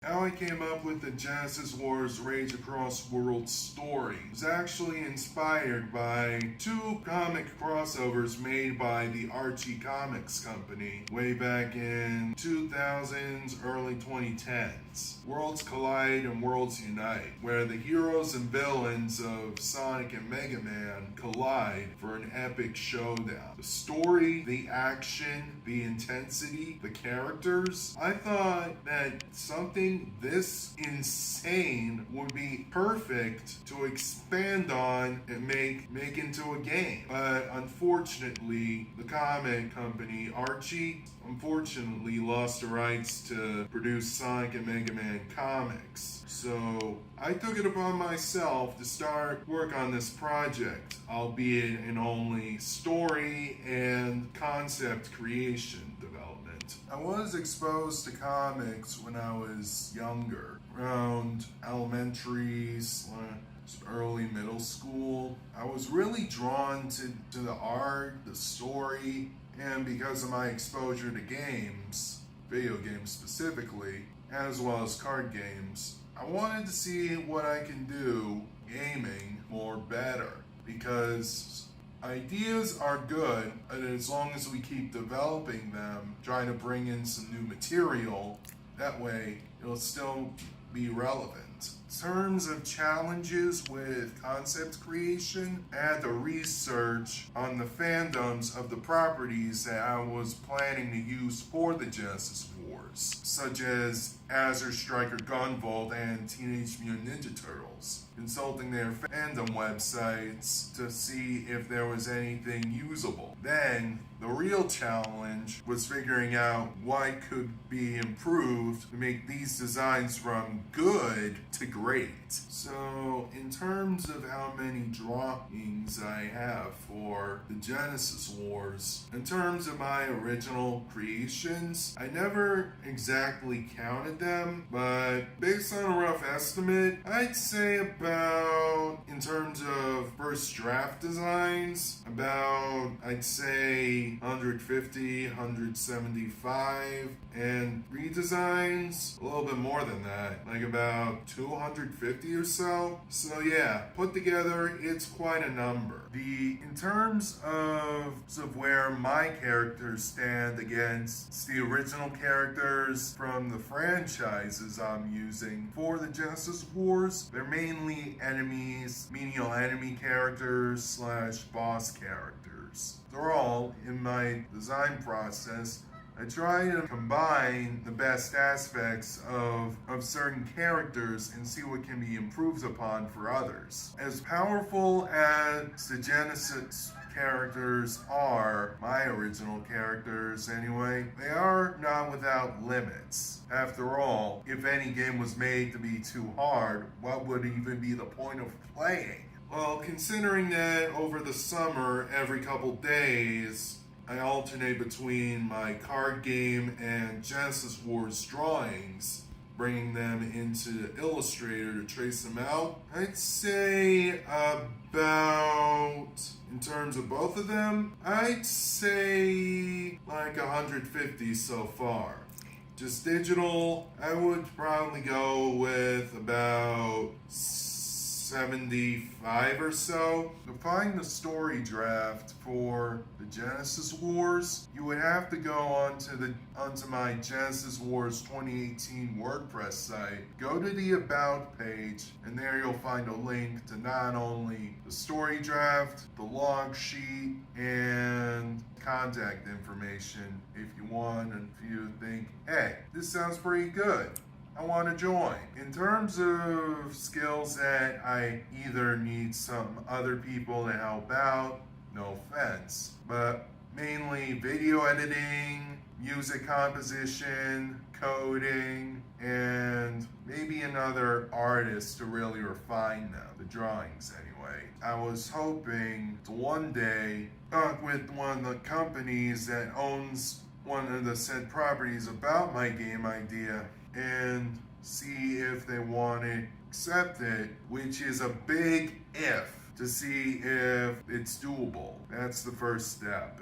How I came up with the Genesis Wars Rage Across Worlds story was actually inspired by two comic crossovers made by the Archie Comics company way back in 2000s, early 2010s. Worlds Collide and Worlds Unite, where the heroes and villains of Sonic and Mega Man collide for an epic showdown. The story, the action, the intensity, the characters. I thought that something this insane would be perfect to expand on and make into a game. But unfortunately, the comic company Archie unfortunately lost the rights to produce Sonic and Mega Man comics. So I took it upon myself to start work on this project, albeit in only story and concept creation development. I was exposed to comics when I was younger, around elementary, early middle school. I was really drawn to the art, the story, and because of my exposure to games, video games specifically, as well as card games, I wanted to see what I can do gaming more better, because ideas are good, and as long as we keep developing them, trying to bring in some new material, that way it'll still be relevant. In terms of challenges with concept creation, I had to research on the fandoms of the properties that I was planning to use for the Genesis Wars, such as Azure Striker Gunvolt and Teenage Mutant Ninja Turtles, consulting their fandom websites to see if there was anything usable. Then, the real challenge was figuring out what could be improved to make these designs from good to great. So, in terms of how many drawings I have for the Genesis Wars, in terms of my original creations, I never exactly counted them, but based on a rough estimate, I'd say about, in terms of first draft designs, about, I'd say 150, 175, and redesigns, a little bit more than that, like about 250 or so. So yeah, put together, it's quite a number. In terms of where my characters stand against the original characters from the franchises I'm using for the Genesis Wars, they're mainly enemies, menial enemy characters slash boss characters. They're all, in my design process, I try to combine the best aspects of certain characters and see what can be improved upon for others. As powerful as the Genesis characters are, my original characters anyway, they are not without limits. After all, if any game was made to be too hard, what would even be the point of playing? Well, considering that over the summer, every couple days, I alternate between my card game and Genesis Wars drawings, bringing them into Illustrator to trace them out, I'd say about, in terms of both of them, I'd say like 150 so far. Just digital, I would probably go with about 75 or so. To find the story draft for the Genesis Wars, you would have to go onto my Genesis Wars 2018 WordPress site. Go to the About page, and there you'll find a link to not only the story draft, the log sheet, and contact information if you want, and if you think, hey, this sounds pretty good, I want to join. In terms of skills that I either need some other people to help out, no offense, but mainly video editing, music composition, coding, and maybe another artist to really refine them, the drawings anyway. I was hoping to one day talk with one of the companies that owns one of the said properties about my game idea and see if they want to accept it, which is a big if, to see if it's doable. That's the first step.